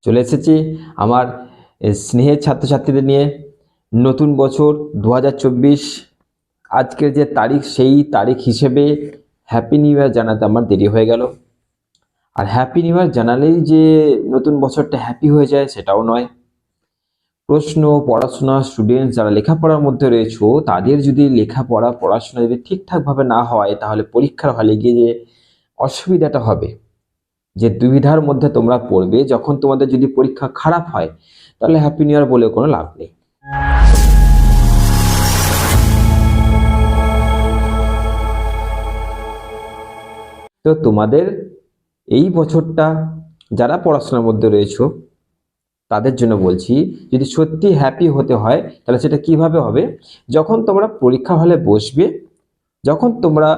চলে এসেছি আমার স্নেহের ছাত্রছাত্রীদের নিয়ে। নতুন বছর 2024, আজকের যে তারিখ সেই তারিখ হিসেবে হ্যাপি নিউ ইয়ার জানাতে আমার দেরি হয়ে গেল। আর হ্যাপি নিউ ইয়ার জানালেই যে নতুন বছরটা হ্যাপি হয়ে যায় সেটাও নয়। প্রশ্ন, পড়াশোনা, স্টুডেন্টস যারা লেখাপড়ার মধ্যে রয়েছে তাদের যদি পড়াশোনা যদি ঠিকঠাকভাবে না হয়, তাহলে পরীক্ষার হলে গিয়ে যে অসুবিধাটা হবে, যে দুবিধার মধ্যে তোমরা পড়বে, যখন তোমাদের যদি পরীক্ষা খারাপ হয় তাহলে হ্যাপি নিউ ইয়ার বলে কোনো লাভ নেই। তো তোমাদের এই বছরটা যারা পড়াশোনার মধ্যে রয়েছে তাদের জন্য বলছি, যদি সত্যি হ্যাপি হতে হয় তাহলে সেটা কিভাবে হবে? যখন তোমরা পরীক্ষা হলে বসবে, যখন তোমরা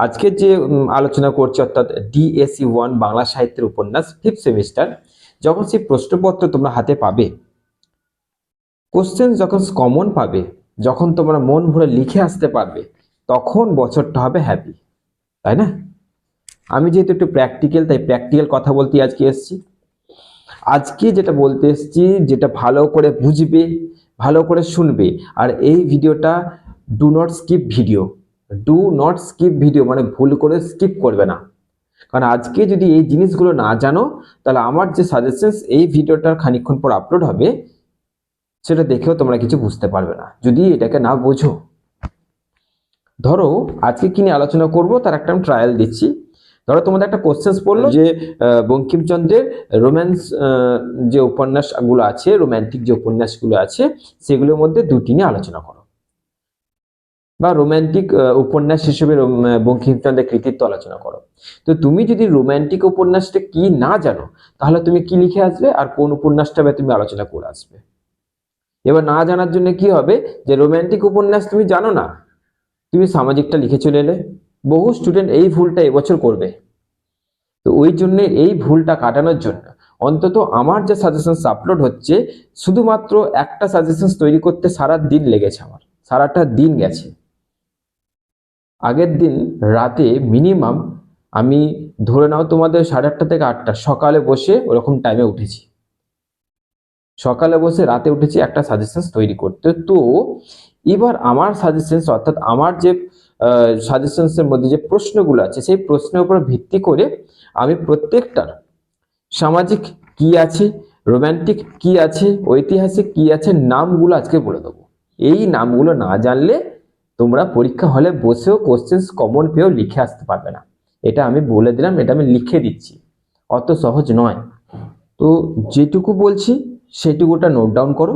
আজকে যে আলোচনা করছি অর্থাৎ DSE 1 বাংলা সাহিত্যের উপন্যাস 5th সেমিস্টার, যখন সেই প্রশ্নপত্র তোমরা হাতে পাবে, কোশ্চেন যখন কমন পাবে, যখন তোমরা মন ভরে লিখে আসতে পারবে, তখন বছরটা হবে হ্যাপি, তাই না? আমি যেহেতু একটু প্র্যাকটিক্যাল, তাই প্র্যাকটিক্যাল কথা বলতে আজকে এসেছি। আজকে যেটা বলতে এসেছি, যেটা ভালো করে বুঝবে, ভালো করে শুনবে। আর এই ভিডিওটা ডু নট স্কিপ ভিডিও, মানে ভুল করে স্কিপ করবে না। কারণ আজকে যদি এই জিনিসগুলো না জানো, তাহলে আমার যে সাজেশনস এই ভিডিওটার খানিকক্ষণ পর আপলোড হবে, সেটা দেখেও তোমরা কিছু বুঝতে পারবে না যদি এটাকে না বোঝো। ধরো আজকে কি নিয়ে আলোচনা করব তার একটা আমি ট্রায়াল দিচ্ছি। ধরো তোমাদের একটা কোশ্চেন পড়লো যে বঙ্কিমচন্দ্রের রোম্যান্স যে উপন্যাসগুলো আছে, রোম্যান্টিক যে উপন্যাসগুলো আছে, সেগুলোর মধ্যে দুটি নিয়ে আলোচনা করো, বা রোম্যান্টিক উপন্যাস হিসেবে বঙ্কিমচন্দ্রের কৃতিত্ব আলোচনা করো। তো তুমি যদি রোম্যান্টিক উপন্যাসটা কি না জানো, তাহলে তুমি কি লিখে আসবে আর কোন উপন্যাসটা তুমি আলোচনা করে আসবে? এবার না জানার জন্য কি হবে, যে রোম্যান্টিক উপন্যাস তুমি জানো না, তুমি সামাজিকটা লিখে চলে এলে। বহু স্টুডেন্ট এই ভুলটা এবছর করবে। তো ওই জন্য এই ভুলটা কাটানোর জন্য অন্তত আমার যে সাজেশনস আপলোড হচ্ছে, শুধুমাত্র একটা সাজেশনস তৈরি করতে সারা দিন লেগেছে, আমার সারাটা দিন গেছে। আগের দিন রাতে মিনিমাম আমি ধরে নাও তোমাদের 8:30 থেকে 8টা সকালে বসে ওরকম টাইমে উঠেছি, সকালে বসে রাতে উঠেছি একটা সাজেশনস তৈরি করতে। তো এবার আমার সাজেশনস অর্থাৎ আমার যে সাজেশনসের মধ্যে যে প্রশ্নগুলো আছে, সেই প্রশ্নের উপর ভিত্তি করে আমি প্রত্যেকটার সামাজিক কি আছে, রোম্যান্টিক কি আছে, ঐতিহাসিক কি আছে, নামগুলো আজকে বলে দেবো। এই নামগুলো না জানলে তোমরা পরীক্ষা হলে বসেও কোশ্চেন্স কমন পেয়েও লিখে আসতে পারবে না। এটা আমি বলে দিলাম, এটা আমি লিখে দিচ্ছি, অত সহজ নয়। তো যেটুকু বলছি সেটুকুটা নোট ডাউন করো।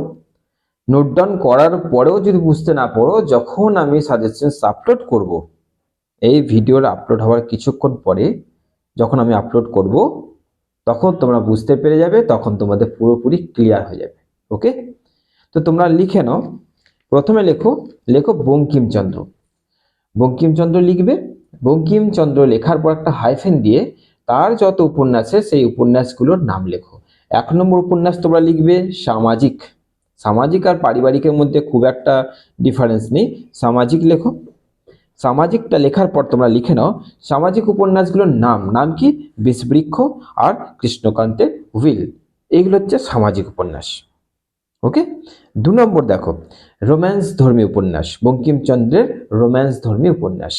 নোট ডাউন করার পরেও যদি বুঝতে না পারো, যখন আমি সাজেশনস আপলোড করব, এই ভিডিওর আপলোড হওয়ার কিছুক্ষণ পরে যখন আমি আপলোড করব, তখন তোমরা বুঝতে পেরে যাবে, তখন তোমাদের পুরোপুরি ক্লিয়ার হয়ে যাবে। ওকে, তো তোমরা লিখে নাও। প্রথমে লেখো বঙ্কিমচন্দ্র লিখবে। বঙ্কিমচন্দ্র লেখার পর একটা হাইফেন দিয়ে তার যত উপন্যাস আছে সেই উপন্যাসগুলোর নাম লেখো। 1 নম্বর উপন্যাস তোমরা লিখবে সামাজিক। সামাজিক আর পারিবারিকের মধ্যে খুব একটা ডিফারেন্স নেই, সামাজিক লেখো। সামাজিকটা লেখার পর তোমরা লিখে নাও সামাজিক উপন্যাসগুলোর নাম কি? বিষবৃক্ষ আর কৃষ্ণকান্তের হুইল, এগুলো হচ্ছে সামাজিক উপন্যাস। ওকে, 2 নম্বর দেখো রোম্যান্স ধর্মী উপন্যাস, বঙ্কিমচন্দ্রের রোম্যান্স ধর্মী উপন্যাস।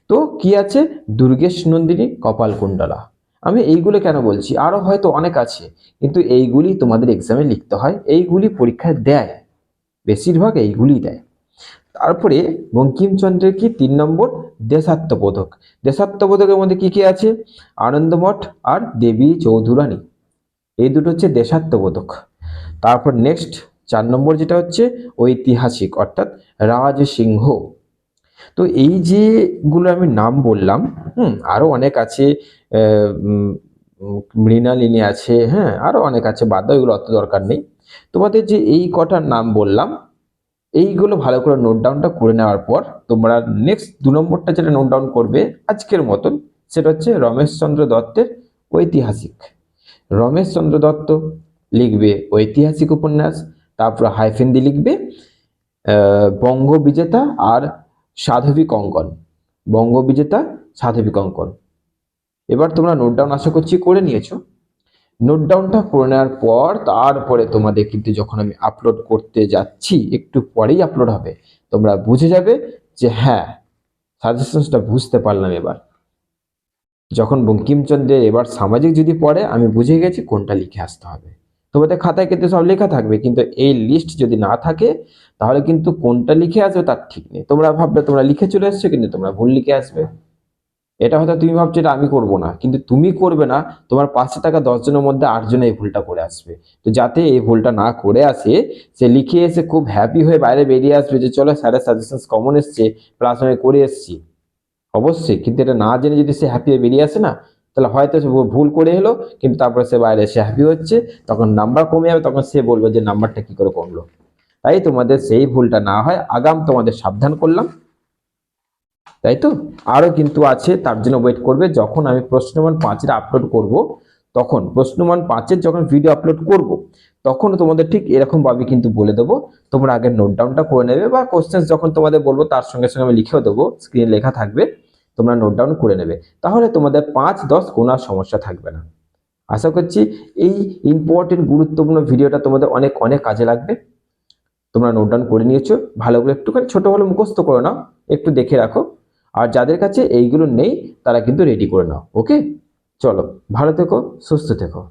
তো কি আছে? দুর্গেশ নন্দিনী, কপালকুণ্ডলা। আমি এইগুলো কেন বলছি, আরো হয়তো অনেক আছে, কিন্তু এইগুলি তোমাদের এক্সামে লিখতে হয়, এইগুলি পরীক্ষায় দেয়, বেশিরভাগ এইগুলি দেয়। তারপরে বঙ্কিমচন্দ্রের কি 3 নম্বর দেশাত্মবোধক। দেশাত্মবোধকের মধ্যে কি কি আছে? আনন্দমঠ আর দেবী চৌধুরানী, এই দুটো হচ্ছে দেশাত্মবোধক। তারপর নেক্সট 4 নম্বর যেটা হচ্ছে ঐতিহাসিক, অর্থাৎ রাজসিংহ। তো এই যেগুলো আমি নাম বললাম, আরো অনেক আছে, মৃণালিনী আছে, হ্যাঁ আরো অনেক আছে, বাদ দাও, এগুলো অত দরকার নেই। তোমাদের যে এই কটার নাম বললাম, এইগুলো ভালো করে নোট ডাউনটা করে নেওয়ার পর তোমরা নেক্সট 2 নম্বরটা যেটা নোট ডাউন করবে আজকের মতন, সেটা হচ্ছে রমেশচন্দ্র দত্তের ঐতিহাসিক। রমেশচন্দ্র দত্ত লিখবে ঐতিহাসিক উপন্যাস, তারপর হাইফেন দিয়ে লিখবে বঙ্গবিজেতা আর সাধবী কঙ্কন, বঙ্গবিজেতা সাধবী কঙ্কন। এবার তোমরা নোট ডাউন আশা করছি করে নিয়েছো। নোট ডাউনটা করে নেওয়ার পর তারপরে তোমাদের কিন্তু যখন আমি আপলোড করতে যাচ্ছি, একটু পরেই আপলোড হবে, তোমরা বুঝে যাবে যে হ্যাঁ সাজেশনসটা বুঝতে পারলাম। এবার যখন বঙ্কিমচন্দ্রের এবার সামাজিক যদি পড়ে আমি বুঝে গেছি কোনটা লিখে আসতে হবে। তোমাদের খাতায় কিন্তু সব লেখা থাকবে, কিন্তু এই লিস্ট যদি না থাকে তাহলে কিন্তু কোনটা লিখে আসবে তার ঠিক নেই। তোমরা ভাববে তোমরা লিখে চলে এসছো, কিন্তু তোমরা ভুল লিখে আসবে। এটা হয়তো তুমি ভাবছো এটা আমি করব না, কিন্তু তুমি করবে না, তোমার পাশে থাকা 10 জনের মধ্যে 8 জন এই ভুলটা করে আসবে। তো যাতে এই ভুলটা না করে আসে, সে লিখে এসে খুব হ্যাপি হয়ে বাইরে বেরিয়ে আসবে যে চলো স্যারের সাজেশন কমন এসছে, প্লাস আমি করে এসেছি। অবশ্যই, কিন্তু এটা না জেনে যদি সে হ্যাপি হয়ে বেরিয়ে আসে না, তাহলে হয়তো সে ভুল করে এলো, কিন্তু তারপরে সে বাইরে এসে হ্যাপি হচ্ছে, তখন নাম্বার কমে যাবে, তখন সে বলবে যে নাম্বারটা কি করে কমলো। তাই তোমাদের সেই ভুলটা না হয় আগাম তোমাদের সাবধান করলাম, তাই তো। আরো কিন্তু আছে, তার জন্য ওয়েট করবে। যখন আমি প্রশ্নমান 5-এর আপলোড করব, তখন প্রশ্নমান 5-এর যখন ভিডিও আপলোড করব, তখন তোমাদের ঠিক এরকম ভাবে কিন্তু বলে দেবো। তোমরা আগে নোট ডাউনটা করে নেবে, বা কোশ্চেন যখন তোমাদের বলবো তার সঙ্গে সঙ্গে আমি লিখেও দেবো, স্ক্রিনে লেখা থাকবে, তোমরা নোট ডাউন করে নেবে। তাহলে তোমাদের 5-10 গোনার সমস্যা থাকবে না। আশা করছি এই ইম্পর্টেন্ট গুরুত্বপূর্ণ ভিডিওটা তোমাদের অনেক অনেক কাজে লাগবে। তোমরা নোট ডাউন করে নিয়েছো, ভালো করে একটুখানি ছোট হলে মুখস্থ করে নাও, একটু দেখে রাখো। আর যাদের কাছে এইগুলো নেই তারা কিন্তু রেডি করে নাও। ওকে, চলো, ভালো থেকো, সুস্থ থেকো।